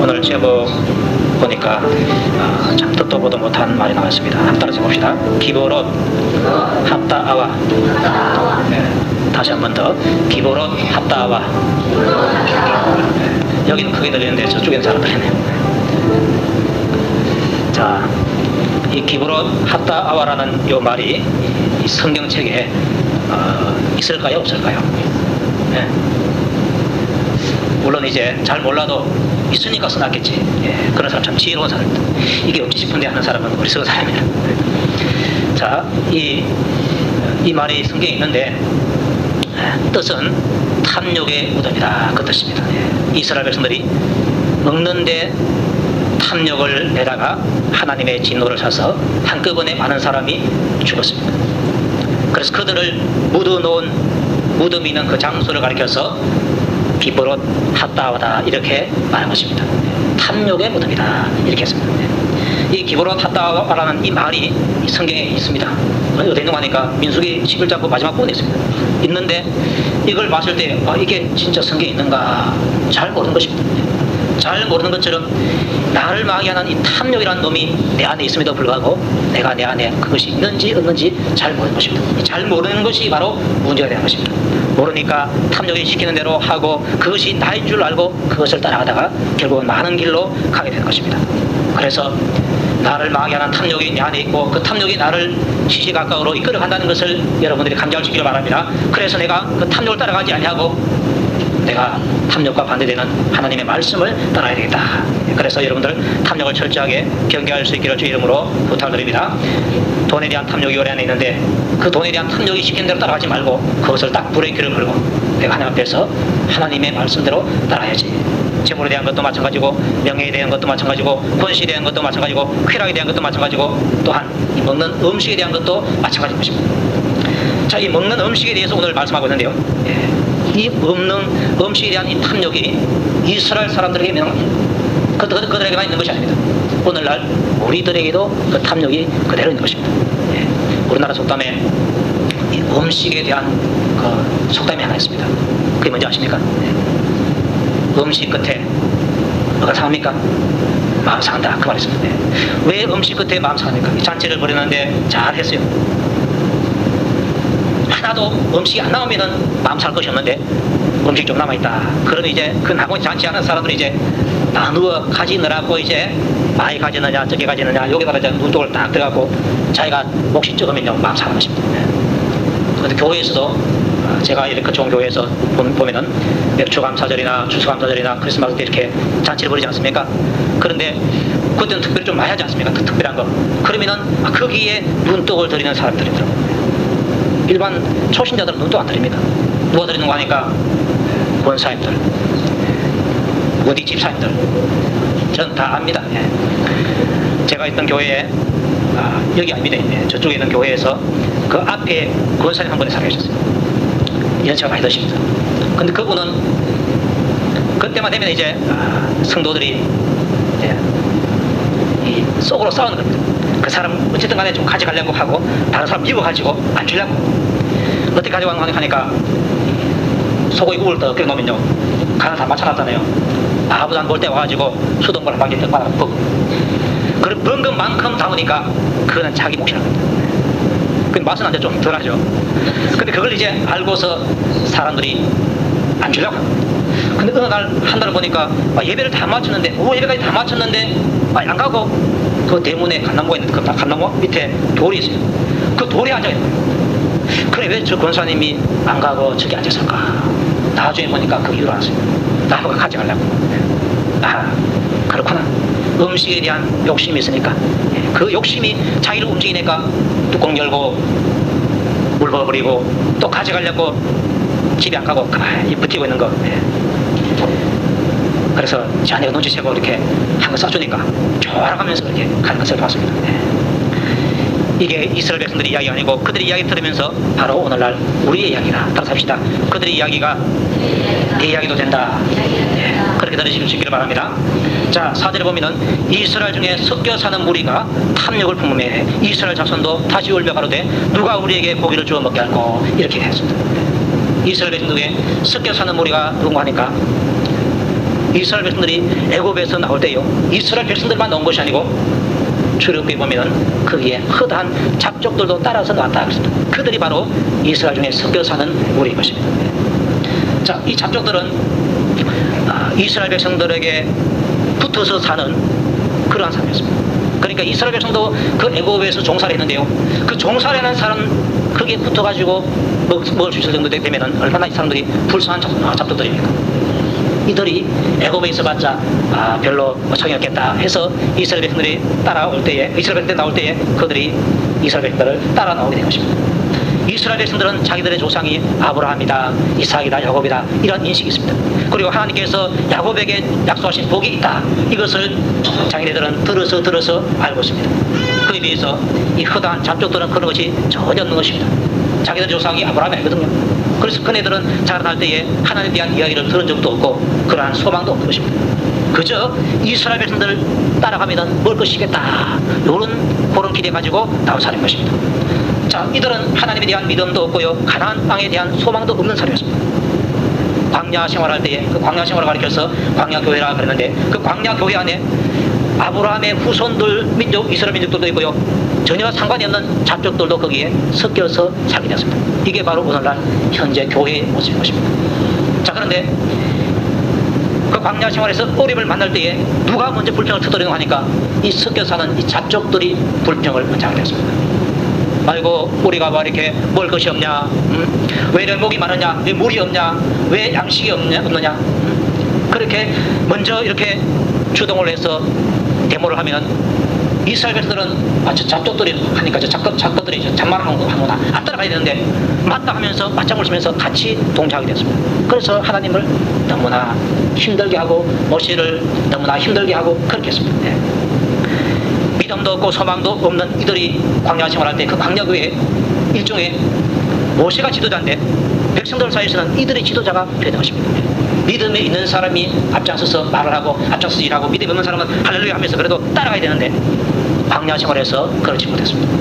오늘 제목 보니까 참 듣도 보도 못한 말이 나왔습니다. 한번 따라서 봅시다. 기보롯 합다아와. 다시 한 번 더. 기보롯 합다아와. 여기는 크게 들리는데 저쪽에는 잘 안 들리네요. 자, 이 기브롯 합다아와라는 요 말이 이 성경책에 있을까요, 없을까요? 네. 물론 이제 잘 몰라도 있으니까 써놨겠지. 예, 그런 사람 참 지혜로운 사람입니다. 이게 없지 싶은데 하는 사람은 어리석은 사람이에요. 자, 이 말이 성경에 있는데 뜻은 탐욕의 무덤이다, 그 뜻입니다. 예. 이스라엘 백성들이 먹는데 탐욕을 내다가 하나님의 진노를 사서 한꺼번에 많은 사람이 죽었습니다. 그래서 그들을 묻어놓은 무덤이 있는 그 장소를 가리켜서 기브롯 핫다와다 이렇게 말한 것입니다. 탐욕의 무덤이다 이렇게 했습니다. 이 기브롯 핫다와라는 이 말이 성경에 있습니다. 어디 있는 거 하니까 민수기 11장 마지막 부분에 있습니다. 있는데 이걸 봤을 때 이게 진짜 성경에 있는가 잘 모르는 것입니다. 잘 모르는 것처럼 나를 마귀하는 이 탐욕이라는 놈이 내 안에 있음에도 불구하고 내가 내 안에 그것이 있는지 없는지 잘 모르는 것입니다. 잘 모르는 것이 바로 문제가 되는 것입니다. 모르니까 탐욕이 시키는 대로 하고 그것이 나인 줄 알고 그것을 따라가다가 결국은 많은 길로 가게 되는 것입니다. 그래서 나를 마귀하는 탐욕이 내 안에 있고 그 탐욕이 나를 시시각각으로 이끌어간다는 것을 여러분들이 감지할 수 있기를 바랍니다. 그래서 내가 그 탐욕을 따라가지 아니하고 내가 탐욕과 반대되는 하나님의 말씀을 따라야 되겠다. 그래서 여러분들 탐욕을 철저하게 경계할 수 있기를 주 이름으로 부탁을 드립니다. 돈에 대한 탐욕이 우리 안에 있는데 그 돈에 대한 탐욕이 시키는 대로 따라가지 말고 그것을 딱 브레이크를 걸고 내가 하나님 앞에서 하나님의 말씀대로 따라야지. 재물에 대한 것도 마찬가지고 명예에 대한 것도 마찬가지고 권시에 대한 것도 마찬가지고 쾌락에 대한 것도 마찬가지고 또한 이 먹는 음식에 대한 것도 마찬가지인 것입니다. 자, 이 먹는 음식에 대해서 오늘 말씀하고 있는데요. 이 먹는 음식에 대한 이 탐욕이 이스라엘 사람들에게 그들에게만 있는 것이 아닙니다. 오늘날 우리들에게도 그 탐욕이 그대로 있는 것입니다. 우리나라 속담에 이 음식에 대한 그 속담이 하나 있습니다. 그게 뭔지 아십니까? 음식 끝에 뭐가 상합니까? 마음 상한다, 그 말이 있습니다. 왜 음식 끝에 마음 상합니까? 잔치를 벌였는데 잘했어요. 하나도 음식이 안 나오면은 마음 살 것이 없는데 음식 좀 남아있다. 그러면 이제 그 나머지 잔치하는 사람들이 이제 나누어 가지느라고 이제 많이 가지느냐 적게 가지느냐 여기다가 이제 눈독을 딱 들어가고 자기가 몫이 적으면요 마음 상하는 것입니다. 그런데 교회에서도 제가 이렇게 좋은 교회에서 보면은 맥주감사절이나 추수감사절이나 크리스마스 때 이렇게 잔치를 벌이지 않습니까? 그런데 그때는 특별히 좀 많이 하지 않습니까? 특별한 거. 그러면은 거기에 눈독을 들이는 사람들이더라고요. 일반 초신자들은 눈도 안 드립니다. 누가 드리는 거 하니까 권사님들, 어디 집사님들, 저는 다 압니다. 제가 있던 교회에 여기 아닙니다. 저쪽에 있는 교회에서 그 앞에 권사님 한 분이 살아계셨어요. 연세가 많이 드십니다. 근데 그분은 그때만 되면 이제 성도들이 이제 이 속으로 싸우는 겁니다. 그 사람 어쨌든 간에 좀 가져가려고 하고 다른 사람 미워가지고 안 주려고 어떻게 가져가는 거 하니까 소고기 구울 때 어깨에 놓으면요 간을 다 맞춰놨잖아요. 아무도 안 볼 때 와가지고 수돗물을 밖에 떡바닥 붓고 그걸 번 것만큼 담으니까 그거는 자기 몫이라는 겁니다. 그 맛은 아주 좀 덜하죠. 근데 그걸 이제 알고서 사람들이 안 주려고. 근데 어느 날 한 달을 보니까 예배를 다 마쳤는데 오후 예배까지 다 마쳤는데 안 가고 그 대문에 감나무가 있는데 그 감나무 밑에 돌이 있어요. 그 돌에 앉아있는 거예요. 그래 왜 저 권사님이 안 가고 저기 앉았을까? 나중에 보니까 그 이유를 알았어요. 나무가 가져가려고. 그렇구나. 음식에 대한 욕심이 있으니까 그 욕심이 자기를 움직이니까 뚜껑 열고 물 부어버리고 또 가져가려고 집에 안 가고 가만히 버티고 있는 거. 그래서 자네가 눈치채고 이렇게 한 거 싸주니까 졸아가면서 이렇게 가는 것을 봤습니다. 이게 이스라엘 백성들의 이야기 아니고 그들의 이야기 들으면서 바로 오늘날 우리의 이야기라. 따라서 합시다. 그들의 이야기가 내 이야기도 된다. 그렇게 들으실 수 있기를 바랍니다. 자, 4절에 보면은 이스라엘 중에 섞여 사는 무리가 탐욕을 품음에 이스라엘 자손도 다시 울며 가로되 누가 우리에게 고기를 주어 먹게 할꼬 이렇게 했습니다. 이스라엘 백성 중에 섞여 사는 무리가 누군가 하니까 이스라엘 백성들이 애굽에서 나올 때요, 이스라엘 백성들만 나온 것이 아니고 출애굽기에 보면은 거기에 허다한 잡족들도 따라서 나왔다 그랬습니다. 그들이 바로 이스라엘 중에 섞여 사는 무리인 것입니다. 자, 이 잡족들은 이스라엘 백성들에게 붙어서 사는 그러한 사람이었습니다. 그러니까 이스라엘 백성도 그 애굽에서 종살이 했는데요, 그 종살이하는 사람 거기에 붙어가지고 먹을 수 있을 정도 되면은 얼마나 이 사람들이 불쌍한 잡족들입니까? 이들이 애굽에 있어봤자 별로 소용이 없겠다 해서 이스라엘 백성들이 따라올 때에, 이스라엘 백성들이 나올 때에 그들이 이스라엘 백성들을 따라 나오게 된 것입니다. 이스라엘 백성들은 자기들의 조상이 아브라함이다, 이삭이다, 야곱이다, 이런 인식이 있습니다. 그리고 하나님께서 야곱에게 약속하신 복이 있다, 이것을 자기네들은 들어서 알고 있습니다. 그에 비해서 이 허다한 잡족들은 그런 것이 전혀 없는 것입니다. 자기들 조상이 아브라함이 아니거든요. 그래서 그네들은 자라날 때에 하나님에 대한 이야기를 들은 적도 없고 그러한 소망도 없는 것입니다. 그저 이스라엘 백성들을 따라가면 먹을 것이겠다, 그런 기대 가지고 나온 사람인 것입니다. 자, 이들은 하나님에 대한 믿음도 없고요, 가나안 땅에 대한 소망도 없는 사람이었습니다. 광야 생활할 때에, 그 광야 생활을 가리켜서 광야 교회라 그랬는데, 그 광야 교회 안에 아브라함의 후손들 민족, 이스라엘 민족들도 있고요, 전혀 상관이 없는 잡족들도 거기에 섞여서 살게 되었습니다. 이게 바로 오늘날 현재 교회의 모습인 것입니다. 자, 그런데 그 광야 생활에서 어림을 만날 때에 누가 먼저 불평을 터뜨리는가 하니까 이 섞여 사는 이 잡족들이 불평을 먼저 하게 되었습니다. 아이고, 우리가 뭐 이렇게 먹을 것이 없냐, 왜 이렇게 목이 많으냐, 왜 물이 없냐, 왜 양식이 없느냐, 그렇게 먼저 이렇게 주동을 해서 데모를 하면 이스라엘 백성들은 저 잡족들이 하니까 저 잡족들이 잔말하는 거구나, 안 따라가야 되는데 맞다 하면서 맞장구를 치면서 같이 동조하게 됐습니다. 그래서 하나님을 너무나 힘들게 하고 모세를 너무나 힘들게 하고 그렇게 했습니다. 네. 믿음도 없고 소망도 없는 이들이 광야 생활할 때 그 광야교회 일종의 모세가 지도자인데 백성들 사이에서는 이들의 지도자가 되는 것입니다. 믿음에 있는 사람이 앞장서서 말을 하고 앞장서서 일하고, 믿음이 없는 사람은 할렐루야 하면서 그래도 따라가야 되는데 광야 생활에서 그렇지 못했습니다.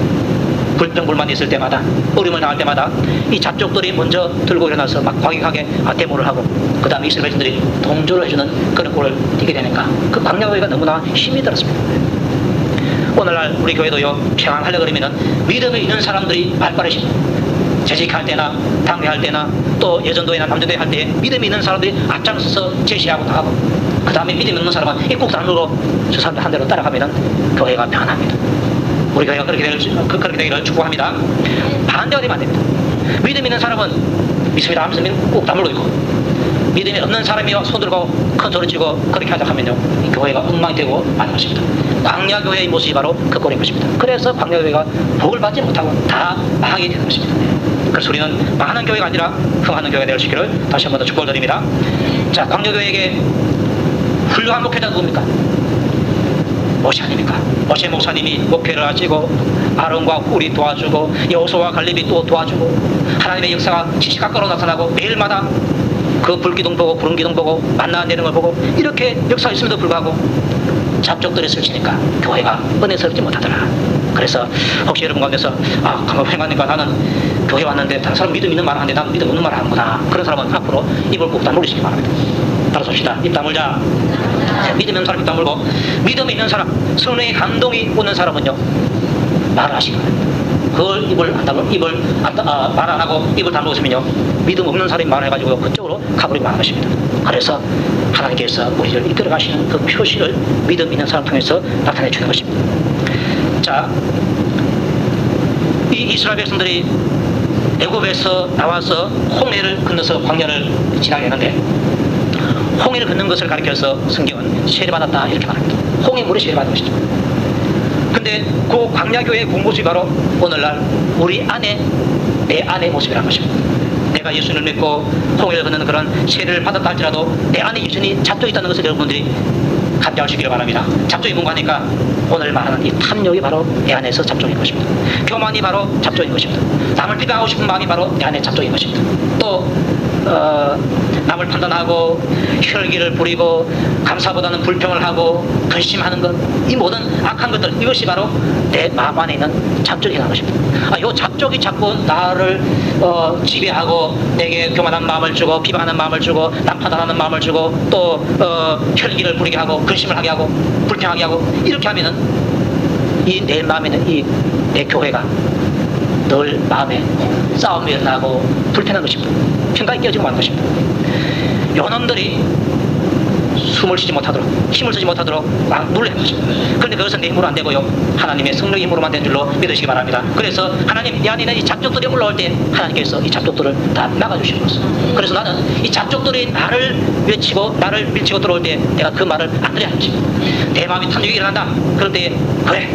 불평불만이 있을 때마다, 어려움을 당할 때마다 이 잡족들이 먼저 들고 일어나서 막 과격하게 데모를 하고 그 다음에 이스라엘 백성들이 동조를 해주는 그런 꼴을 띠게 되니까 그 광야교회가 너무나 힘이 들었습니다. 오늘날 우리 교회도요, 평안하려고 그러면은 믿음에 있는 사람들이 말빠르십니다. 재직할 때나 당회할 때나 또 예전도회나 남전도회 할 때 믿음이 있는 사람들이 앞장서서 제시하고 나가고, 그 다음에 믿음이 없는 사람은 꼭 다물고 저 사람들 한 대로 따라가면 교회가 평안합니다. 우리 교회가 그렇게 되기를 축복합니다. 반대가 되면 안 됩니다. 믿음이 있는 사람은 믿습니다 하면서 꼭 다물고 있고, 믿음이 없는 사람이 손 들고 큰 소리 치고 그렇게 하자 하면요, 이 교회가 엉망이 되고 마는 것입니다. 광야교회의 모습이 바로 그 꼴인 것입니다. 그래서 광야교회가 복을 받지 못하고 다 망하게 되는 것입니다. 그래서 우리는 망하는 교회가 아니라 흥하는 교회가 될 수 있기를 다시 한 번 더 축복을 드립니다. 자, 광야교회에게 훌륭한 목회자가 누굽니까? 모세 아닙니까? 모세 목사님이 목회를 하시고 아론과 훌이 도와주고 여호수아와 갈렙이 또 도와주고 하나님의 역사가 시시각각으로 나타나고 매일마다 그 불기둥 보고 구름기둥 보고 만나 내리는 걸 보고 이렇게 역사가 있음에도 불구하고 잡족들이 설치니까 교회가 은혜스럽지 못하더라. 그래서 혹시 여러분 가운데서 가만 생각하니까 나는 교회 왔는데 다른 사람 믿음 있는 말 하는데 나는 믿음 없는 말 하는구나, 그런 사람은 앞으로 입을 꼭 다물으시기 바랍니다. 따라서 합시다. 입 다물자. 믿음 있는 사람 입 다물고, 믿음이 있는 사람, 성령의 감동이 오는 사람은요, 말을 하시기 바랍니다. 그걸 말 안 하고 입을 다물고 있으면요, 믿음 없는 사람이 말해가지고 그쪽으로 가버리고 마는 것입니다. 그래서 하나님께서 우리를 이끌어 가시는 그 표시를 믿음 있는 사람 통해서 나타내 주는 것입니다. 자, 이 이스라엘 백성들이 애굽에서 나와서 홍해를 건너서 광야를 지나게 하는데, 홍해를 건넌 것을 가리켜서 성경은 세례받았다 이렇게 말합니다. 홍해 물에 세례받은 것이죠. 근데 그 광야교회의 그 모습이 바로 오늘날 우리 안에, 내 안의 모습이라는 것입니다. 내가 예수님을 믿고 홍해를 건너는 그런 세례를 받았다 할지라도 내 안에 여전히 잡족이 있다는 것을 여러분들이 감지하시기를 바랍니다. 잡족이 뭔가 하니까 오늘 말하는 이 탐욕이 바로 내 안에서 잡족인 것입니다. 교만이 바로 잡족인 것입니다. 남을 비방하고 싶은 마음이 바로 내 안에 잡족인 것입니다. 또 남을 판단하고 혈기를 부리고 감사보다는 불평을 하고 근심하는 것, 이 모든 악한 것들, 이것이 바로 내 마음 안에 있는 잡적이라는 것입니다. 이 잡적이 자꾸 나를 지배하고 내게 교만한 마음을 주고 비방하는 마음을 주고 남 판단하는 마음을 주고 또 혈기를 부리게 하고 근심을 하게 하고 불평하게 하고, 이렇게 하면은 이 내 마음에 있는 이 내 교회가 늘 마음에 싸움이 일어나고 불편한 것입니다. 평가에 깨어지고 마는 것입니다. 요놈들이 숨을 쉬지 못하도록, 힘을 쓰지 못하도록 막 눌러야 것입니다. 그런데 그것은 내 힘으로 안 되고요, 하나님의 성령의 힘으로만 된 줄로 믿으시기 바랍니다. 그래서 하나님, 내 안에 있는 이 잡족들이 올라올 때 하나님께서 이 잡족들을 다 막아주시는 것입니다. 그래서 나는 이 잡족들이 나를 외치고 나를 밀치고 들어올 때 내가 그 말을 안 들어야 하는 것입니다. 내 마음이 탐욕이 일어난다. 그럴 때 그래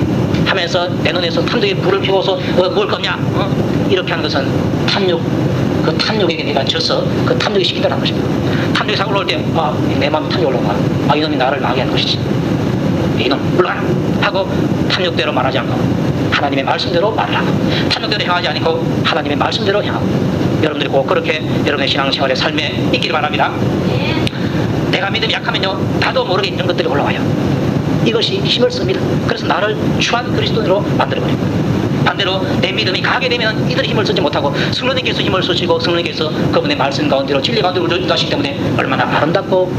하면서 내 눈에서 탐욕의 불을 피워서 뭘 겁냐, 이렇게 하는 것은 탐욕, 그 탐욕에게 내가 져서 그 탐욕이 시킨다는 것입니다. 탐욕이 싹 올라올 때 내 마음이 탐욕이 올라가, 이놈이 나를 나게 하는 것이지, 이놈 물러가라 하고 탐욕대로 말하지 않고 하나님의 말씀대로 말을 하고, 탐욕대로 행하지 않고 하나님의 말씀대로 행하고, 여러분들이 꼭 그렇게 여러분의 신앙생활의 삶에 있기를 바랍니다. 내가 믿음이 약하면요, 나도 모르게 이런 것들이 올라와요. 이것이 힘을 씁니다. 그래서 나를 추한 그리스도인으로 만들어버립니다. 반대로 내 믿음이 강하게 되면 이들이 힘을 쓰지 못하고 성령님께서 힘을 쓰시고 성령님께서 그분의 말씀 가운데로 진리 가운데로 인도하시기 때문에 얼마나 아름답고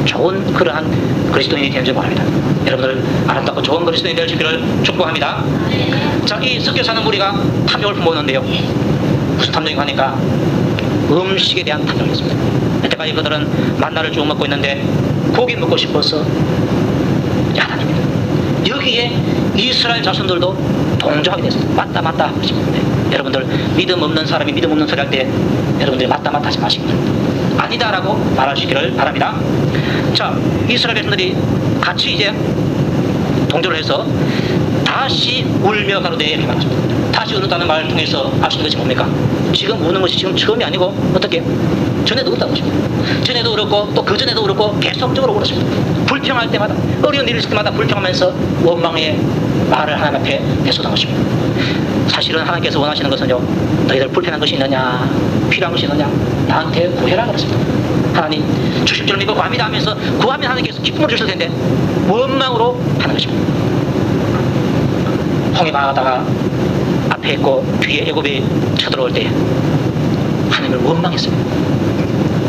좋은 그러한 그리스도인이 되는 줄 바랍니다. 여러분들 아름답고 좋은 그리스도인이 될 수 있기를 축복합니다. 자, 이 섞여 사는 무리가 탐욕을 품어오는데요, 무슨 탐욕이 하니까 음식에 대한 탐욕이 있습니다. 여태까지 그들은 만나를 쭉 먹고 있는데 고기 먹고 싶어서 야단입니다. 여기에 이스라엘 자손들도 동조하게 됐습니다. 맞다 하고 싶은데, 여러분들 믿음 없는 사람이 믿음 없는 소리 할 때 여러분들이 맞다 하지 마시기 바랍니다. 아니다라고 말하시기를 바랍니다. 자, 이스라엘 백성들이 같이 이제 동조를 해서 다시 울며 가로되 이렇게 말합니다. 다시 울었다는 말을 통해서 아시는 것이 뭡니까? 지금 우는 것이 지금 처음이 아니고 어떻게? 전에도 울었다는 것입니다. 전에도 울었고 또 그전에도 울었고 계속적으로 울었습니다. 불평할 때마다, 어려운 일이 있을 때마다 불평하면서 원망의 말을 하나님 앞에 내쏟은 것입니다. 사실은 하나님께서 원하시는 것은요, 너희들 불편한 것이 있느냐, 필요한 것이 있느냐, 나한테 구해라 그랬습니다. 하나님 주실 줄 믿고 구합니다 하면서 구하면 하나님께서 기쁨을 주실 텐데 원망으로 하는 것입니다. 홍해 바다가 앞에 있고 뒤에 애굽이 쳐들어올 때 하나님을 원망했습니다.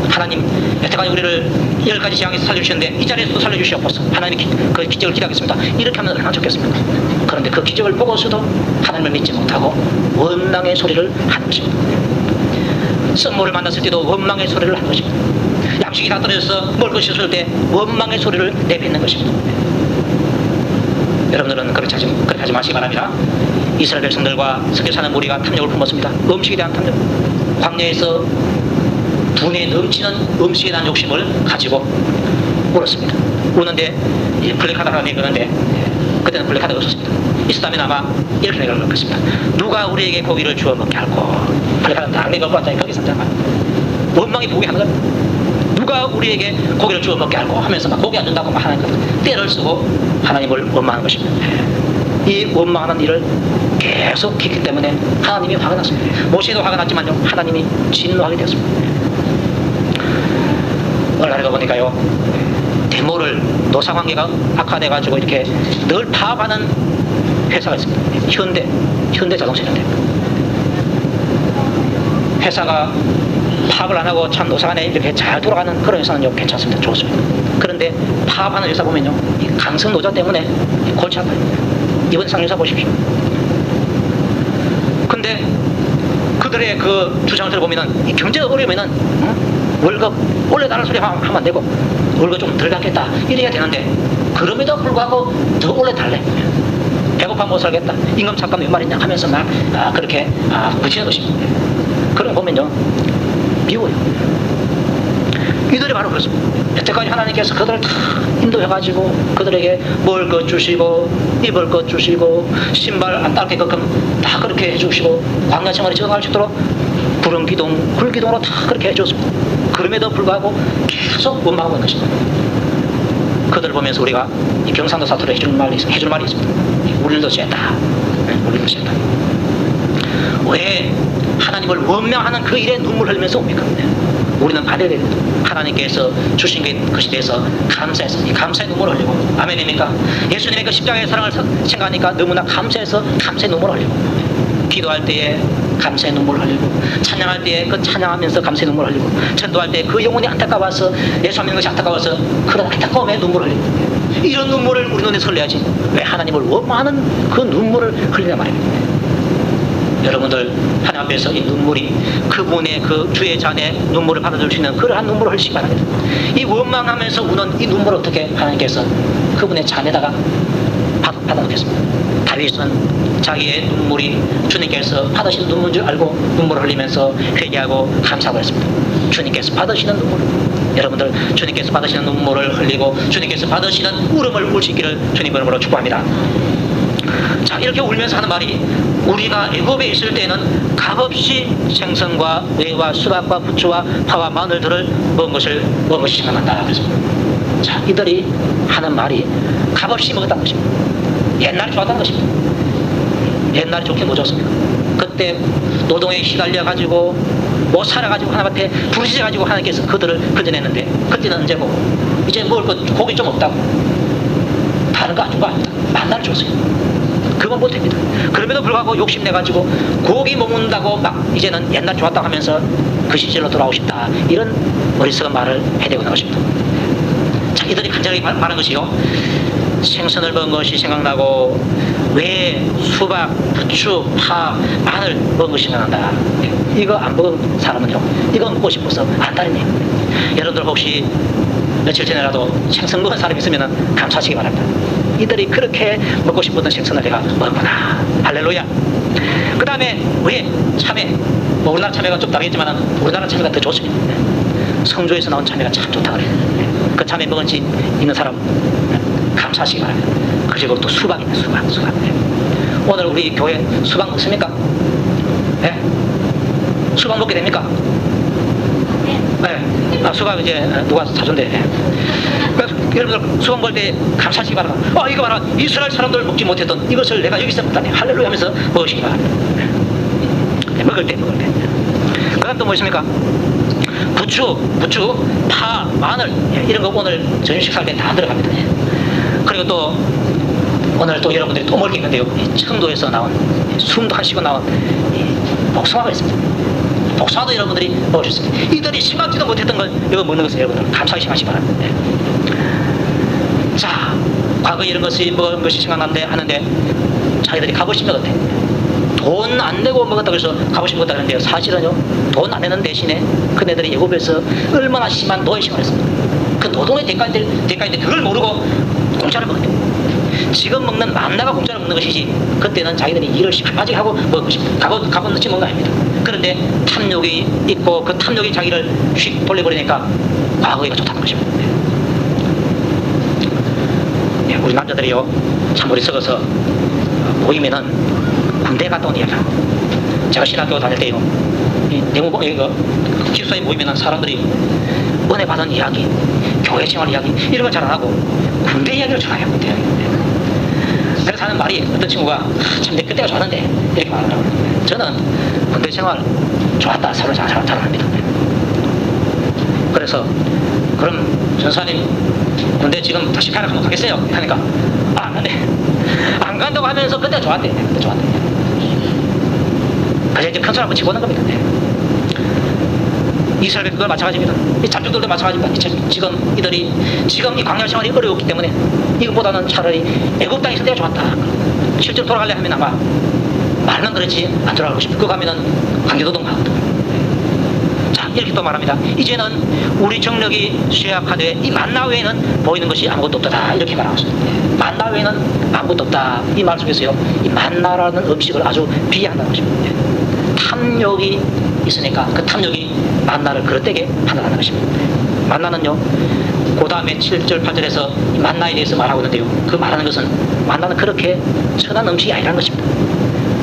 하나님, 여태까지 우리를 10가지 재앙에서 살려주셨는데 이 자리에서도 살려주시옵소서. 하나님 그 기적을 기대하겠습니다. 이렇게 하면 얼마나 좋겠습니까? 그런데 그 기적을 보고서도 하나님을 믿지 못하고 원망의 소리를 하는 것입니다. 썸모를 만났을 때도 원망의 소리를 하는 것입니다. 양식이 다 떨어져서 먹을 것이 없을 때 원망의 소리를 내뱉는 것입니다. 여러분들은 그렇게 하지 마시기 바랍니다. 이스라엘 백성들과 섞여 사는 무리가 탐욕을 품었습니다. 음식에 대한 탐욕, 광야에서 분에 넘치는 음식에 대한 욕심을 가지고 울었습니다. 우는데 블랙카드라는 얘기 그러는데 그때는 블랙카드가 없었습니다. 있었다면 아마 이렇게 내가 그럴 것입니다. 누가 우리에게 고기를 주워 먹게 할고, 블랙카드는 다 내가 왔다니 거기서 원망이 보게 하는 것, 누가 우리에게 고기를 주워 먹게 할고 하면서 막 고기 안 준다고 막 하는 것, 때를 쓰고 하나님을 원망하는 것입니다. 이 원망하는 일을 계속 했기 때문에 하나님이 화가 났습니다. 모세도 화가 났지만요, 하나님이 진노하게 되었습니다. 어느 날에 보니까요, 데모를 노사관계가 악화돼가지고 이렇게 늘 파업하는 회사가 있습니다. 현대 자동차 회사. 회사가 파업을 안 하고 참 노사관에 이렇게 잘 돌아가는 그런 회사는요, 괜찮습니다. 좋습니다. 그런데 파업하는 회사 보면요, 이 강성 노조 때문에 골치 아파요. 이번 상류사 보십시오. 근데 그들의 그 주장을 들어보면은, 이 경제가 어려우면은 월급 올려달라는 소리 하면 안 되고 월급 좀 덜 받겠다 이래야 되는데, 그럼에도 불구하고 더 올려달래. 배고파 못 살겠다, 임금 삭감 몇 말이냐 하면서 막 그렇게 부치는 것입니다. 그런 거 보면요, 미워요. 이들이 바로 그렇습니다. 여태까지 하나님께서 그들을 다 인도해가지고 그들에게 먹을 것 주시고 입을 것 주시고 신발 안 닦게끔 다 그렇게 해주시고 광야 생활에 적응할 수 있도록 구름 기둥, 불 기둥으로 다 그렇게 해줬습니다. 그럼에도 불구하고 계속 원망하고 있는 것입니다. 그들을 보면서 우리가 이 경상도 사투리 해줄 말이 있습니다. 우리도 죄다. 우리도 죄다. 왜 하나님을 원망하는 그 일에 눈물 흘리면서 옵니까? 우리는 받아야 됩니다. 하나님께서 주신 것에 대해서 감사해서 이 감사의 눈물을 흘리고, 아멘입니까? 예수님의 그 십자가의 사랑을 생각하니까 너무나 감사해서 감사의 눈물을 흘리고, 기도할 때에 감사의 눈물을 흘리고, 찬양할 때에 그 찬양하면서 감사의 눈물을 흘리고, 전도할 때 그 영혼이 안타까워서, 예수 믿는 것이 안타까워서 그런 안타까움에 눈물을 흘리고, 이런 눈물을 우리 눈에 설레야지 왜 하나님을 원망하는 그 눈물을 흘리냐 말입니다. 여러분들 하나님 앞에서 이 눈물이 그분의 그 주의 잔에 눈물을 받아줄 수 있는 그러한 눈물을 흘리시기 바랍니다. 이 원망하면서 우는 이 눈물을 어떻게 하나님께서 그분의 잔에다가 받아놓겠습니다. 다윗은 자기의 눈물이 주님께서 받으시는 눈물인 줄 알고 눈물을 흘리면서 회개하고 감사하고 했습니다. 주님께서 받으시는 눈물, 여러분들 주님께서 받으시는 눈물을 흘리고 주님께서 받으시는 울음을 울 수 있기를 주님 이름으로 축복합니다. 자, 이렇게 울면서 하는 말이, 우리가 애굽에 있을 때는 값없이 생선과 뇌와 수박과 부추와 파와 마늘들을 먹은 것이 생각난다. 그래서 자, 이들이 하는 말이 값없이 먹었다는 것입니다. 옛날에 좋았다는 것입니다. 옛날에 좋게 뭐 좋습니까? 그때 노동에 시달려 가지고 못 살아 가지고 하나님 앞에 부르짖어 가지고 하나님께서 그들을 건져냈는데, 그때는 언제고 이제 먹을 것 고기 좀 없다고 다른 거 안 준 거 아닙니다. 만나를 줬어요. 그건 못합니다. 그럼에도 불구하고 욕심내가지고 고기 먹는다고 막 이제는 옛날 좋았다고 하면서 그 시절로 돌아오고 싶다, 이런 어리석은 말을 해대고 있는 것입니다. 자, 이들이 간절하게 말한 것이요, 생선을 먹은 것이 생각나고 왜 수박, 부추, 파, 마늘 먹은 것이 생각난다. 이거 안 먹은 사람은요, 이거 먹고 싶어서 안다는 얘기입니다. 여러분들 혹시 며칠 전에라도 생선 먹은 사람이 있으면 감사하시기 바랍니다. 이들이 그렇게 먹고 싶었던 생선을 내가 먹었구나. 할렐루야. 그 다음에 왜 참외, 뭐 우리나라 참외가 좀 다르겠지만 우리나라 참외가 더 좋습니다. 성주에서 나온 참외가 참 좋다 그래요. 그 참외 먹은 집 있는 사람 감사하시기 바랍니다. 그리고 또 수박입니다. 수박. 오늘 우리 교회 수박 먹습니까? 네? 수박 먹게 됩니까? 네. 아, 수박 이제 누가 사준대. 여러분들 수박 먹을 때 감사하시기 바랍니다. 이거 봐라, 이스라엘 사람들 먹지 못했던 이것을 내가 여기서 먹다니 할렐루야 하면서 먹으시기 바랍니다. 네, 먹을 때. 그 다음 또 뭐 있습니까? 부추, 파, 마늘, 이런 거 오늘 저녁 식사할 때 다 들어갑니다. 그리고 또 오늘 또 여러분들이 또 먹을 게 있는데요, 청도에서 나온, 숨도 안 쉬고 나온 복숭아가 있습니다. 복숭아도 여러분들이 먹으셨습니다. 이들이 생각지도 못했던 걸 이거 먹는 것을 여러분들 감사하게 생각하시기 바랍니다. 자, 과거 이런 것이 먹은 것이 생각난데 하는데, 자기들이 값없이 먹었대. 돈 안 내고 먹었다고 해서 값없이 먹었다 그러는데요, 사실은요, 돈 안 내는 대신에 그네들이 애굽에서 얼마나 심한 노예 생활을 했습니다. 그 노동의 대가인데 그걸 모르고 공짜를 먹었대. 지금 먹는 만나가 공짜로 먹는 것이지, 그때는 자기들이 일을 시간까지 하고 먹은 것입니다. 값은 넣지 먹은 거 아닙니다. 그런데 탐욕이 있고 그 탐욕이 자기를 휙 돌려버리니까 과거가 좋다는 것입니다. 네, 우리 남자들이요, 참 어리석어서 모이면은 군대 갔다 온 이야기야. 제가 신학교 다닐 때요, 기숙사에 모이면은 사람들이 은혜 받은 이야기, 교회 생활 이야기, 이런 걸 잘 안 하고 군대 이야기를 좋아해요. 군대 이야기. 그래서 하는 말이, 어떤 친구가 참 내 그때가 좋았는데 이렇게 말하더라고요. 저는 군대 생활 좋았다, 서로 자랑합니다. 그래서 그럼 전사님 군대 지금 다시 가라 하면 가겠어요? 하니까 안 간대. 안 간다고 하면서 그때 좋았대. 그래서 이제 큰 소리 한번 집어넣는 겁니다. 이스라엘 그걸 마찬가지입니다. 이 잡족들도 마찬가지입니다. 지금 이 광야 생활이 어려웠기 때문에 이것보다는 차라리 애굽 땅에 있을 때가 좋았다. 실제로 돌아가려 하면 아마 말은 그렇지 안 돌아가고 싶어. 그거 가면은 관계도동 가거든. 자, 이렇게 또 말합니다. 이제는 우리 정력이 쇠약하되 이 만나 외에는 보이는 것이 아무것도 없다. 이렇게 말하고 있습니다. 만나 외에는 아무것도 없다. 이 말 속에서요, 이 만나라는 음식을 아주 비하한다는 것입니다. 탐욕이 있으니까 그 탐욕이 만나를 그릇되게 판단하는 것입니다. 만나는요, 그 다음에 7절 8절에서 만나에 대해서 말하고 있는데요, 그 말하는 것은 만나는 그렇게 천한 음식이 아니라는 것입니다.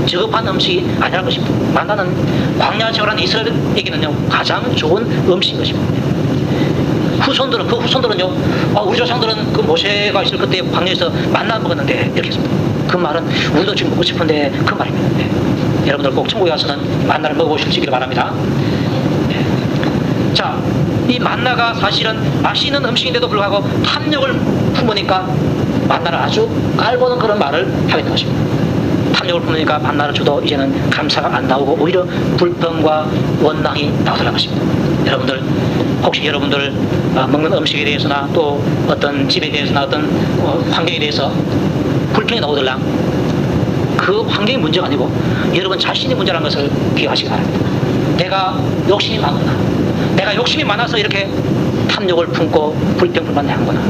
저급한 음식이 아니라는 것입니다. 만나는 광야 생활하는 이스라엘에게는요, 가장 좋은 음식인 것입니다. 후손들은요, 우리 조상들은 그 모세가 있을 그때 광야에서 만나 먹었는데 이렇게 했습니다. 그 말은 우리도 지금 먹고 싶은데 그 말입니다. 여러분들 꼭 천국에 가서는 만나를 먹어보시기를 바랍니다. 자, 이 만나가 사실은 맛있는 음식인데도 불구하고 탐욕을 품으니까 만나를 아주 깔보는 그런 말을 하게 된 것입니다. 탐욕을 품으니까 만나를 줘도 이제는 감사가 안 나오고 오히려 불평과 원망이 나오더라는 것입니다. 여러분들 혹시 여러분들 먹는 음식에 대해서나 또 어떤 집에 대해서나 어떤 환경에 대해서 불평이 나오더라, 그 환경이 문제가 아니고 여러분 자신이 문제라는 것을 기억하시기 바랍니다. 내가 욕심이 많구나, 내가 욕심이 많아서 이렇게 탐욕을 품고 불평불만을 하는구나.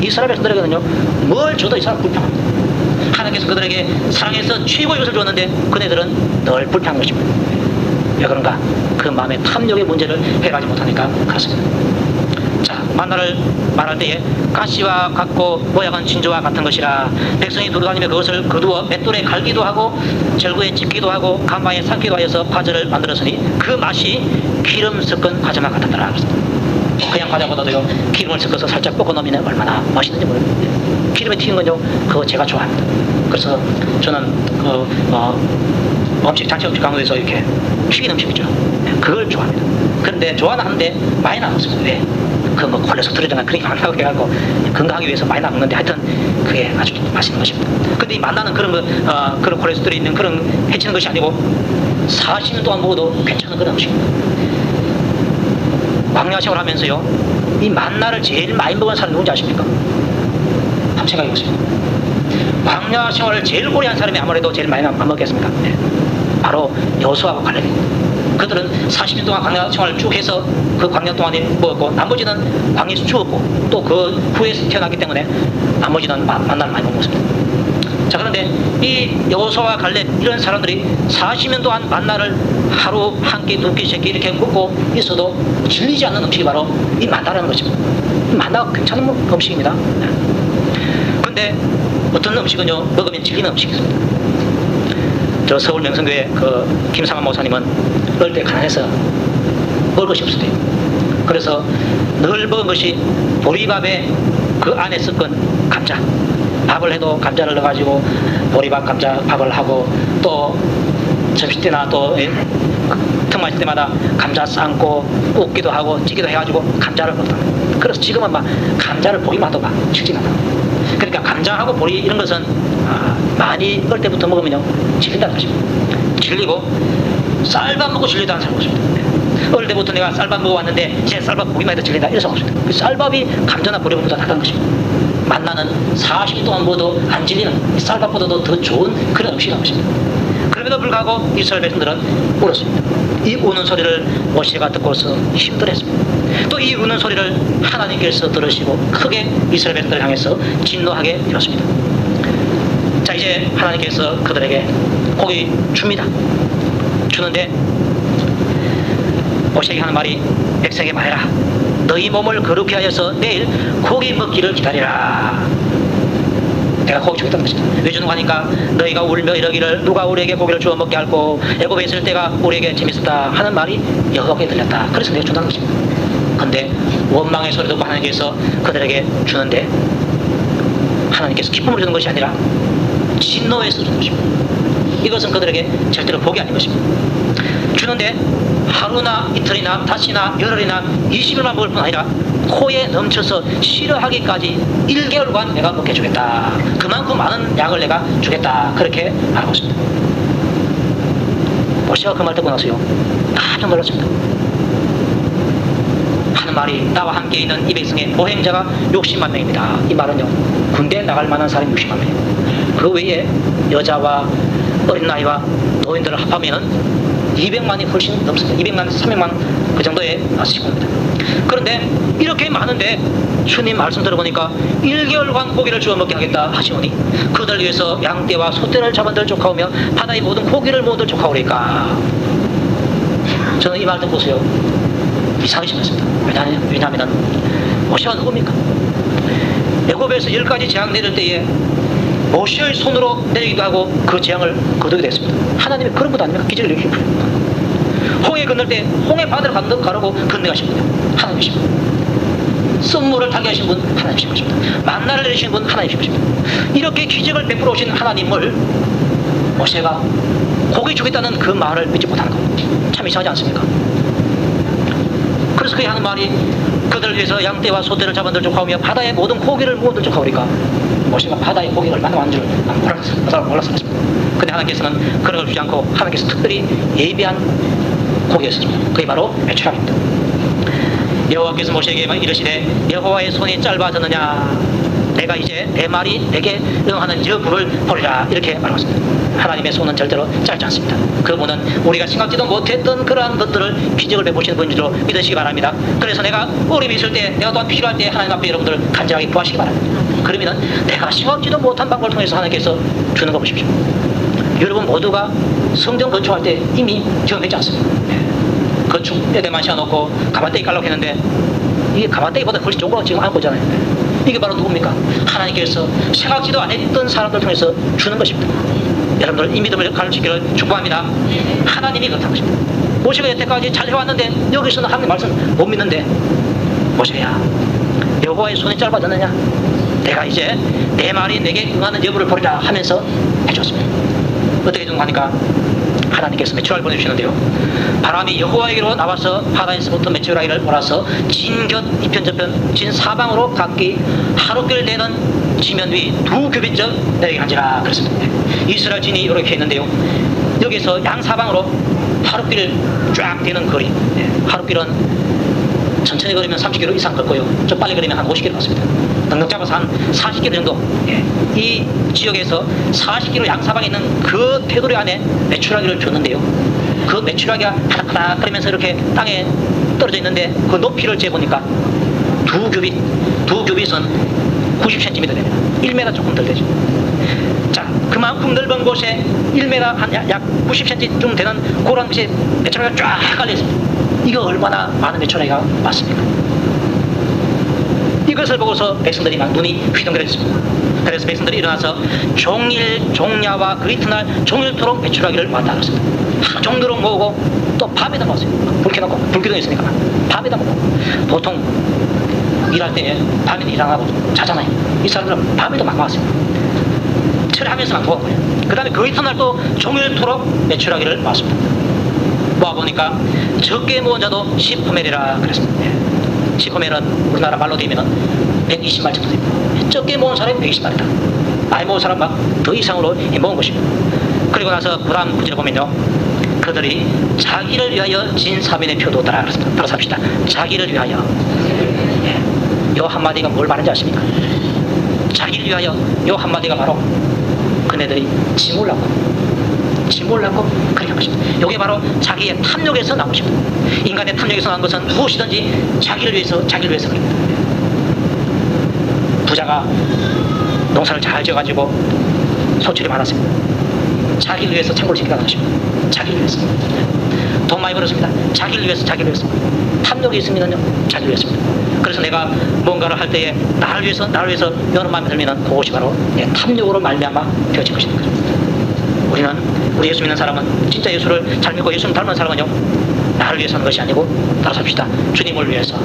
이 사람의 그들에게는요, 뭘 줘도 이 사람 불평합니다. 하나님께서 그들에게 사랑해서 최고의 것을 줬는데 그네들은 늘 불평한 것입니다. 왜 그런가? 그 마음의 탐욕의 문제를 해결하지 못하니까 그렇습니다. 자, 만나를 말할 때에 가시와 같고 모양은 진주와 같은 것이라 백성이 두루다니며 그것을 거두어 맷돌에 갈기도 하고 절구에 찢기도 하고 간마에 삶기도 하여서 과자를 만들었으니 그 맛이 기름 섞은 과자만 같았더라. 그냥 과자보다도요, 기름을 섞어서 살짝 볶아 놓으면 얼마나 맛있는지 모릅니다. 기름에 튀긴 건요, 그거 제가 좋아합니다. 그래서 저는 음식, 장치 음식 강도에서 이렇게 튀긴 음식이죠, 그걸 좋아합니다. 그런데 좋아는 하는데 많이 나왔습니다. 왜? 그 뭐 콜레스테롤이나 그런 게 많다고 해갖고 건강하기 위해서 많이 나먹는데 하여튼 그게 아주 맛있는 것입니다. 근데 이 만나는 그런 거, 그런 콜레스테롤이 있는 그런 해치는 것이 아니고 40년 동안 먹어도 괜찮은 그런 음식입니다. 광야 생활을 하면서요, 이 만나를 제일 많이 먹은 사람이 누군지 아십니까? 한번 생각해 보세요. 광야 생활을 제일 오래 한 사람이 아무래도 제일 많이 안 먹겠습니까? 네. 바로 여호수아와 갈렙입니다. 그들은 40년 동안 광야 생활을 쭉 해서 그 광야 동안에 먹었고 나머지는 광야에서 죽었고 또 그 후에 태어났기 때문에 나머지는 만나를 많이 먹었습니다. 자, 그런데 이 여호수아와 갈렙 이런 사람들이 40년 동안 만나를 하루 한 끼, 두 끼, 세 끼 이렇게 먹고 있어도 질리지 않는 음식이 바로 이 만나라는 것입니다. 만나가 괜찮은 음식입니다. 그런데 어떤 음식은요, 먹으면 질리는 음식이 있습니다. 저 서울 명성교회 그 김상환 목사님은 어릴 때 가난해서 먹을 것이 없을 때, 그래서 늘 먹은 것이 보리밥에 그 안에 섞은 감자, 밥을 해도 감자를 넣어가지고 보리밥 감자 밥을 하고 또 점심때나 또 틈 맞을 때마다 감자 삶고 볶기도 하고 찌기도 해가지고 감자를 먹다. 그래서 지금은 막 감자를 보기만 해도 막 질지만 하다. 그러니까 감자하고 보리 이런 것은 많이 어릴 때부터 먹으면요 질린다는 것입니다. 질리고 쌀밥 먹고 질리다는 사람 없습니다. 어릴 때부터 내가 쌀밥 먹어왔는데 제 쌀밥 보기만 해도 질린다 이런 사람 없습니다. 그 쌀밥이 감자나 보리밥보다 낫다는 것입니다. 만나는 40일 동안 먹어도 안 질리는 쌀밥보다도 더 좋은 그런 음식이라는 것입니다. 그럼에도 불구하고 이스라엘 백성들은 울었습니다. 이 우는 소리를 모세가 듣고서 힘들었습니다. 또 이 우는 소리를 하나님께서 들으시고 크게 이스라엘 백성들을 향해서 진노하게 되었습니다. 자, 이제 하나님께서 그들에게 고기 줍니다. 주는데 모세에게 하는 말이 백성에게 말해라. 너희 몸을 거룩히 하여서 내일 고기 먹기를 기다리라. 내가 고기 주겠다는 것입니다. 왜 주는 거 하니까 너희가 울며 이러기를 누가 우리에게 고기를 주어 먹게 할고 애굽에 있을 때가 우리에게 재밌었다 하는 말이 여호와께 들렸다. 그래서 내가 준다는 것입니다. 그런데 원망의 소리 듣고 하나님께서 그들에게 주는데 하나님께서 기쁨을 주는 것이 아니라 진노에서 주는 것입니다. 이것은 그들에게 절대로 복이 아닌 것입니다. 주는데 하루나 이틀이나 다시나 열흘이나 20일만 먹을 뿐 아니라 코에 넘쳐서 싫어하기까지 1개월간 내가 먹게 주겠다. 그만큼 많은 양을 내가 주겠다. 그렇게 말하고 있습니다. 모세가 그 말 듣고 나서요 깜짝 놀랐습니다. 하는 말이 나와 함께 있는 이 백성의 보행자가 60만 명입니다. 이 말은요 군대에 나갈 만한 사람이 60만 명입니다. 그 외에 여자와 어린 나이와 노인들을 합하면 200만이 훨씬 넘습니다. 200만, 300만 그 정도의 식구입니다. 그런데 이렇게 많은데 주님 말씀 들어보니까 1개월간 고기를 주워 먹게 하겠다 하시오니 그들 위해서 양떼와 소떼를 잡아들 족하오며 바다의 모든 고기를 모두 족하오리까. 저는 이 말 듣고서요 이상하게 생겼습니다. 왜냐하면 모세가 누굽니까? 애굽에서 10가지 재앙 내릴 때에 모세의 손으로 내리기도 하고 그 재앙을 거두게 됐습니다. 하나님이 그런 것 아닙니까? 기적을 일으키는 분. 홍해 건널 때 홍해 바다를 가르고 건너가신 분이요 하나님이십니다. 썸물을 타게 하신 분 하나님이신 것입니다. 만나를 내리신 분 하나님이신 것입니다. 이렇게 기적을 베풀어 오신 하나님을 모세가 고기 주겠다는 그 말을 믿지 못하는 겁니다. 참 이상하지 않습니까? 그래서 어떻게 하는 말이 그들을 위해서 양떼와 소떼를 잡아들적하오며 바다의 모든 고기를 모아들적하오리까. 모세가 바다의 고기가 얼마나 많은 줄 몰랐습니다. 근데 하나님께서는 그런 걸 주지 않고 하나님께서 특별히 예비한 고기였습니다. 그게 바로 메추라기입니다. 여호와께서 모세에게 이르시되 여호와의 손이 짧아졌느냐, 내가 이제 내 말이 내게 응하는 여부를 보리라, 이렇게 말했습니다. 하나님의 손은 절대로 짧지 않습니다. 그분은 우리가 생각지도 못했던 그러한 것들을 기적을 베푸시는 분인 줄 믿으시기 바랍니다. 그래서 내가 어려움이 있을 때, 내가 또한 필요할 때 하나님 앞에 여러분들 간절하게 구하시기 바랍니다. 그러면 내가 생각지도 못한 방법을 통해서 하나님께서 주는 거 보십시오. 여러분 모두가 성전 건축할 때 이미 경험했지 않습니까? 건축 뼈대만 씌워놓고 가마떼기 깔라고 했는데 이게 가마떼기보다 훨씬 좋은 거 지금 안고 있잖아요. 이게 바로 누굽니까? 하나님께서 생각지도 안 했던 사람들 통해서 주는 것입니다. 여러분들 이 믿음을 가르치기를 축복합니다. 하나님이 그렇다는 것입니다. 모세가 여태까지 잘 해왔는데 여기서는 하나님 말씀 못 믿는데, 모세야 여호와의 손이 짧아졌느냐, 내가 이제 내 말이 내게 응하는 여부를 보리라 하면서 해줬습니다. 어떻게 응하니까 하나님께서 메추라기를 보내주시는데요, 바람이 여호와에게로 나와서 바다에서부터 메추라기를 몰아서 진곁 이편저편 진 사방으로 각기 하루길 내는 지면 위 2규빗쯤 내리게 한지라 그랬습니다. 이스라엘 진이 이렇게 있는데요, 여기서 양사방으로 하루길 쫙 되는 거리, 하루길은 천천히 걸으면 30km 이상 걷고요, 좀 빨리 걸으면 한 50km 걷습니다. 넉넉 잡아서 한 40km 정도, 이 지역에서 40km 양사방에 있는 그 테두리 안에 메추라기를 줬는데요, 그 메추라기가 바닥바닥거리면서 이렇게 땅에 떨어져 있는데 그 높이를 재보니까 2규빗은 90cm 됩니다. 1m 조금 덜 되죠. 자, 그만큼 넓은 곳에 1m 한 약 90cm쯤 되는 그런 곳에 메추라기가 쫙 깔려 있습니다. 이거 얼마나 많은 메추라기가 맞습니까? 이것을 보고서 백성들이 막 눈이 휘둥그레졌습니다. 그래서 백성들이 일어나서 종일 종야와 그 이튿날 종일토록 메추라기를 모았다 그랬습니다. 하루 종일토록 모으고 또 밤에다 모았어요. 불 켜놓고, 불기둥 있으니까 밤에다 모으고. 보통 일할 때 밤에는 일 안 하고 자잖아요. 이 사람들은 밤에도 막 모았어요. 철하면서 막 모은 거예요. 그 다음에 그 이튿날 또 종일토록 메추라기를 모았습니다. 모아보니까 적게 모은 자도 10호멜이라 그랬습니다. 10호멜은 우리나라 말로 되면 120말 정도 됩니다. 적게 모은 사람이 120말이다. 많이 모은 사람 막 더 이상으로 모은 것입니다. 그리고 나서 그 다음 구절을 보면요, 그들이 자기를 위하여 진 사면의 표도더라 그랬습니다. 따라서 합시다. 자기를 위하여. 이 한마디가 뭘 말하는지 아십니까? 자기를 위하여, 이 한마디가 바로 그네들이 짐을 낳고 그렇게 한 것입니다. 이게 바로 자기의 탐욕에서 나온 것입니다. 인간의 탐욕에서 나온 것은 무엇이든지 자기를 위해서 그럽니다. 부자가 농사를 잘 지어가지고 소출이 많았습니다. 자기를 위해서 창고를 짓게 하는 것입니다. 자기를 위해서. 돈 많이 벌었습니다. 자기를 위해서. 탐욕이 있으면요, 자기를 위해서입니다. 그래서 내가 뭔가를 할 때에 나를 위해서 여러 마음에 들면 그것이 바로 내 탐욕으로 말미암아 되어진 것입니다. 우리 예수 믿는 사람은, 진짜 예수를 잘 믿고 예수님 닮은 사람은요, 나를 위해서 하는 것이 아니고, 따라서 합시다. 주님을 위해서,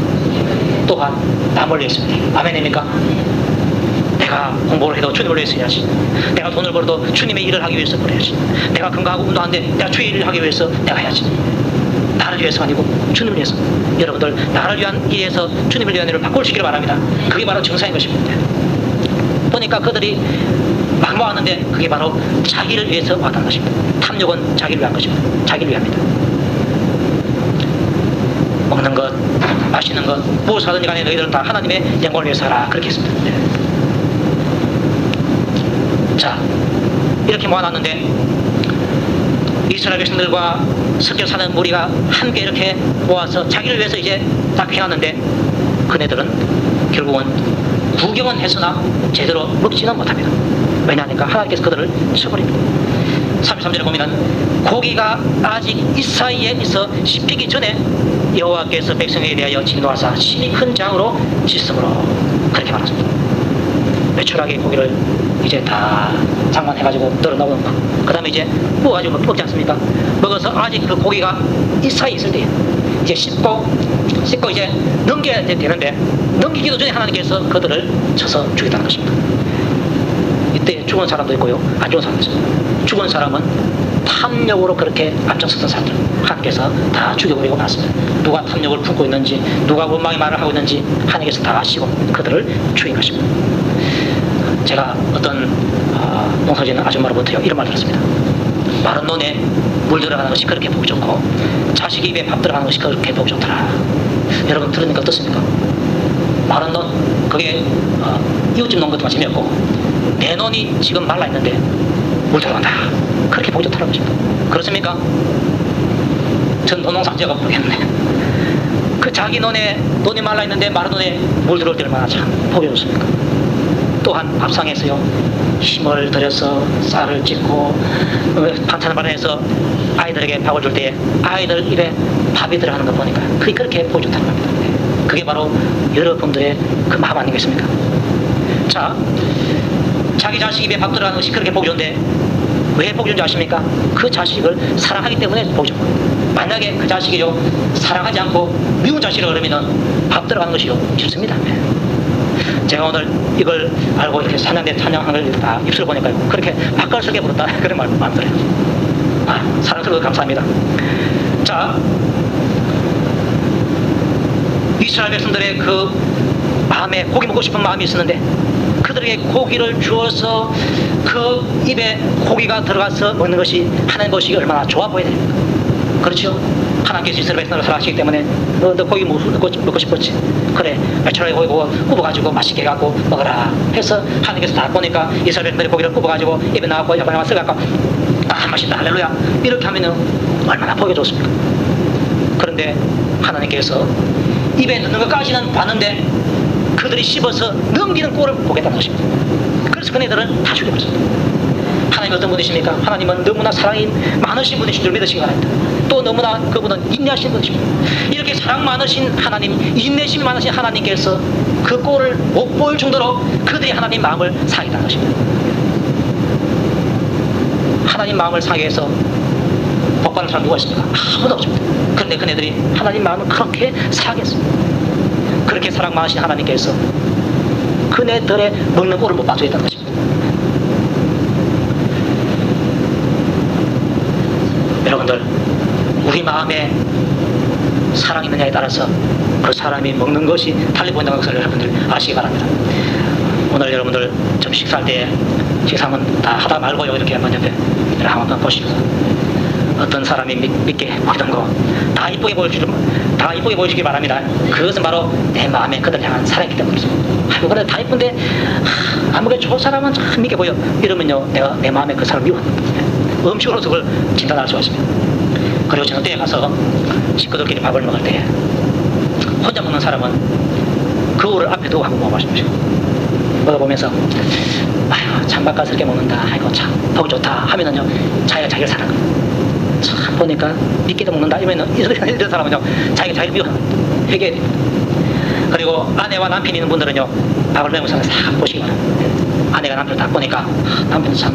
또한 남을 위해서입니다. 아멘입니까? 내가 공부를 해도 주님을 위해서 해야지. 내가 돈을 벌어도 주님의 일을 하기 위해서 그래야지. 내가 건강하고 운동하는데 내가 주의 일을 하기 위해서 내가 해야지. 나를 위해서 아니고 주님을 위해서. 여러분들 나를 위한 일에서 주님을 위한 일을 바꾸시기를 바랍니다. 그게 바로 정상인 것입니다. 보니까 그들이 막 모았는데 그게 바로 자기를 위해서 모았다는 것입니다. 탐욕은 자기를 위한 것입니다. 자기를 위합니다. 먹는 것, 마시는 것, 무엇을 하든지 간에 너희들은 다 하나님의 영광을 위해서 하라, 그렇게 했습니다. 자, 이렇게 모아놨는데 이스라엘 백성들과 섞여 사는 무리가 함께 이렇게 모아서 자기를 위해서 이제 딱 해놨는데 그네들은 결국은 구경은 했으나 제대로 먹지는 못합니다. 왜냐하니까 하나님께서 그들을 쳐버립니다. 33절에 보면은 고기가 아직 이 사이에 있어 씹히기 전에 여호와께서 백성에게 대하여 진노하사 심히 큰 장으로 씻음으로, 그렇게 말했습니다. 메추라기 고기를 이제 다 장만해가지고 널어놓은 거, 그 다음에 이제 구워가지고 먹지 않습니까? 먹어서 아직 그 고기가 이 사이에 있을 때 이제 씹고 이제 넘겨야 되는데, 넘기기도 전에 하나님께서 그들을 쳐서 죽였다는 것입니다. 이때 죽은 사람도 있고요, 안 죽은 사람도 있습니다. 죽은 사람은 탐욕으로 그렇게 앞장섰던 사람들 하나님께서 다 죽여버리고 말았습니다. 누가 탐욕을 품고 있는지, 누가 원망의 말을 하고 있는지 하나님께서 다 아시고 그들을 죽인 것입니다. 제가 어떤 농사짓는 아줌마로부터 이런 말을 들었습니다. 마른 논에 물 들어가는 것이 그렇게 보기 좋고 자식 입에 밥 들어가는 것이 그렇게 보기 좋더라. 여러분 들으니까 어떻습니까? 마른 논, 그게 이웃집 논 것도 재미없고 내 논이 지금 말라있는데 물 들어간다, 그렇게 보기 좋다는 것입니다. 그렇습니까? 전 논농사 지어가 모르겠네. 그 자기 논이 말라있는데 마른 논에 물 들어올 때 얼마나 참 보기 좋습니까? 또한 밥상에서요, 힘을 들여서 쌀을 찢고 반찬을 마련해서 아이들에게 밥을 줄 때 아이들 입에 밥이 들어가는 거 보니까 그게 그렇게 보기 좋다는 겁니다. 그게 바로 여러분들의 그 마음 아니겠습니까? 자, 자기 자식 입에 밥 들어가는 것이 그렇게 보기 좋은데 왜 보기 좋은지 아십니까? 그 자식을 사랑하기 때문에 보기 좋은 거예요. 만약에 그 자식이요, 사랑하지 않고 미운 자식을 그러면은 밥 들어가는 것이요, 싫습니다. 제가 오늘 이걸 알고 이렇게 찬양한 걸 다 입술 보니까 그렇게 맛깔스럽게 부른다, 그런 말 들어요. 사랑스러워 감사합니다. 자, 이스라엘 백성들의 그 마음에 고기 먹고 싶은 마음이 있었는데 그들에게 고기를 주어서 그 입에 고기가 들어가서 먹는 것이 하나님 것이 얼마나 좋아 보여야 됩니까? 그렇죠? 하나님께서 이스라엘 백성을 사랑하시기 때문에 너 고기 먹고 싶었지? 그래, 매출하게 고기 굽어가지고 맛있게 해갖고 먹어라 해서 하나님께서 다 보니까 이스라엘 백성들이 고기를 굽어가지고 입에 나가고 옆에 쓰갖고 맛있다 할렐루야 이렇게 하면은 얼마나 보기 좋습니까? 그런데 하나님께서 입에 넣는 것까지는 봤는데 그들이 씹어서 넘기는 꼴을 보겠다는 것입니다. 그래서 그네들은 다 죽여버렸습니다. 하나님 어떤 분이십니까? 하나님은 너무나 사랑이 많으신 분이신 줄 믿으시기 바랍니다. 또 너무나 그분은 인내하신 분이십니다. 이렇게 사랑 많으신 하나님, 인내심이 많으신 하나님께서 그 꼴을 못 보일 정도로 그들이 하나님 마음을 상했다는 것입니다. 하나님 마음을 상하게 해서 복받는 사람 누가 있습니까? 아무도 없습니다. 그런데 그네들이 하나님 마음을 그렇게 상하게 했습니다. 그렇게 사랑 많으신 하나님께서 그네들의 먹는 꼴을 못 봐주겠다는 것입니다. 여러분들, 우리 마음에 사랑이 있느냐에 따라서 그 사람이 먹는 것이 달리 보인다는 것을 여러분들 아시기 바랍니다. 오늘 여러분들 좀 식사할 때 식사는 다 하다 말고요, 이렇게 한번 옆에 한번 보시면서 어떤 사람이 믿게 보이던 거 다 이쁘게 보여주기 바랍니다. 그것은 바로 내 마음에 그들 향한 사랑이기 때문이죠. 아이고 그래 다 이쁜데 아무게 좋은 사람은 참 믿게 보여 이러면요, 내가 내 마음에 그 사람 미워한다. 음식으로서 그걸 진단할 수가 있습니다. 그리고 저녁 때에 가서 식구들끼리 밥을 먹을 때 혼자 먹는 사람은 그거를 앞에 두고 한번 먹어보십시오. 먹어보면서 아유 참 맛깔스럽게 먹는다, 아이고 참 보기 좋다 하면은요, 자기가 자기를 사랑합니다. 참 보니까 믿기도 먹는다 이러면 이런 사람은요, 자기가 자기를 미워합니다. 회개해야 됩니다. 그리고 아내와 남편이 있는 분들은요, 밥을 먹으면서 싹 보시기 바랍니다. 아내가 남편을 딱 보니까 남편은 참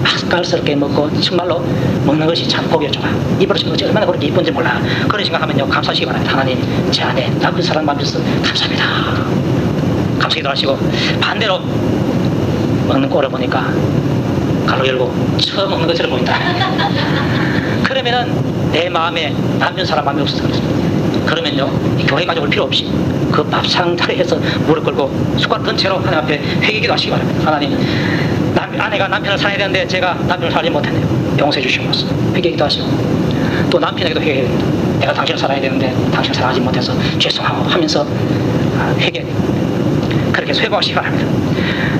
맛깔스럽게 먹고 정말로 먹는 것이 참 보기가 좋아, 입으로 씹는 것이 얼마나 그렇게 이쁜지 몰라, 그런 생각하면요 감사하시기 바랍니다. 하나님, 제 아내 남편 사랑 만들어서 감사합니다. 감사기도 하시고, 반대로 먹는 꼴을 보니까 가로 열고 처음 먹는 것처럼 보인다. 그러면은 내 마음에 남편 사람 마음이 없어서 그렇습니다. 그러면요, 교회 가져올 필요 없이 그 밥상 자리에서 무릎 꿇고 숟가락 든 채로 하나님 앞에 회개기도 하시기 바랍니다. 하나님, 아내가 남편을 사랑해야 되는데 제가 남편을 사랑하지 못했네요. 용서해 주시옵소서. 회개기도 하시고, 또 남편에게도 회개해야 됩니다. 내가 당신을 사랑해야 되는데 당신을 사랑하지 못해서 죄송하고 하면서 회개해야 됩니다. 그렇게 회개하시기 바랍니다.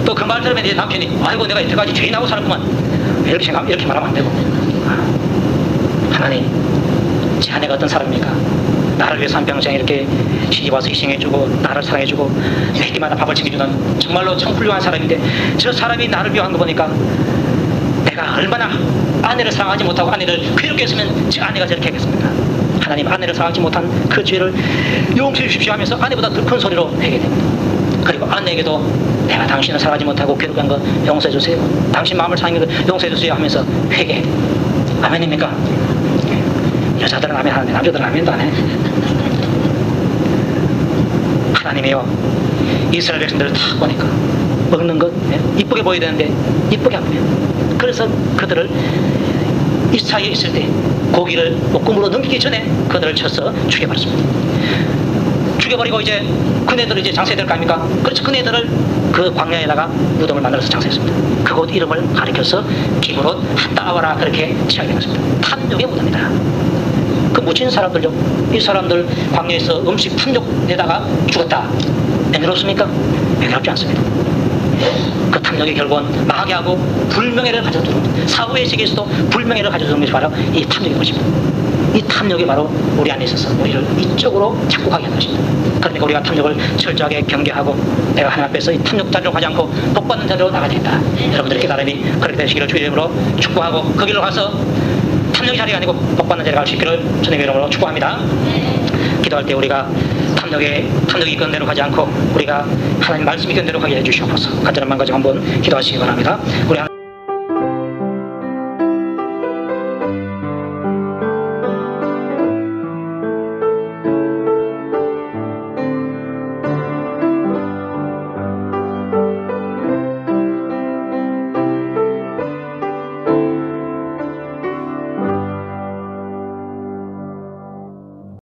또 그 말 들으면 이제 남편이 아이고 내가 이때까지 죄인하고 살았구만 이렇게 말하면 안 되고, 하나님, 제 아내가 어떤 사람입니까? 나를 위해서 한평생 이렇게 시집와서 희생해주고 나를 사랑해주고 매끼마다 밥을 챙겨주는 정말로 참 훌륭한 사람인데, 저 사람이 나를 위한 거 보니까 내가 얼마나 아내를 사랑하지 못하고 아내를 괴롭게 했으면 저 아내가 저렇게 하겠습니까? 하나님, 아내를 사랑하지 못한 그 죄를 용서해 주십시오 하면서 아내보다 더 큰 소리로 회개됩니다. 그리고 아내에게도 내가 당신을 사랑하지 못하고 괴롭게 한 거 용서해 주세요, 당신 마음을 상한 거 용서해 주세요 하면서 회개해. 아멘입니까? 여자들은 아멘 하는데 남자들은 아멘도 안 해. 하나님이요, 이스라엘 백성들을 딱 보니까 먹는 것, 이쁘게 보여야 되는데 이쁘게 안 보여. 그래서 그들을 이 사이에 있을 때 고기를 목금으로 넘기기 전에 그들을 쳐서 죽여버렸습니다. 죽여버리고 이제 그네들을 이제 장사해야 될 거 아닙니까? 그래서 그네들을 그 광야에다가 무덤을 만들어서 장사했습니다. 그곳 이름을 가리켜서 기브롯 핫다와라 그렇게 지어야 되었습니다. 탐욕의 무덤이다. 그 묻힌 사람들요, 이 사람들 광야에서 음식 탐욕에다가 죽었다. 매끄럽습니까? 매끄럽지 않습니다. 그 탐욕의 결국은 망하게 하고 불명예를 가져두는, 사후의 세계에서도 불명예를 가져두는 것이 바로 이 탐욕의 것입니다. 이 탐욕이 바로 우리 안에 있어서 우리를 이쪽으로 자꾸 가게 하는 것입니다. 그러니까 우리가 탐욕을 철저하게 경계하고 내가 하나님 앞에서 이 탐욕 자리로 가지 않고 복받는 자리로 나가야 된다. 여러분들의 깨달음이 그렇게 되시기를 주의 이름으로 축복하고 그 길로 가서 탐욕의 자리가 아니고 복받는 자리에 갈 수 있기를 주님의 이름으로 축복합니다. 기도할 때 우리가 탐욕이 이끄는 대로 가지 않고 우리가 하나님 말씀이 이끄는 대로 가게 해주시옵소서. 간절한 마음 가지고 한번 기도하시기 바랍니다. 우리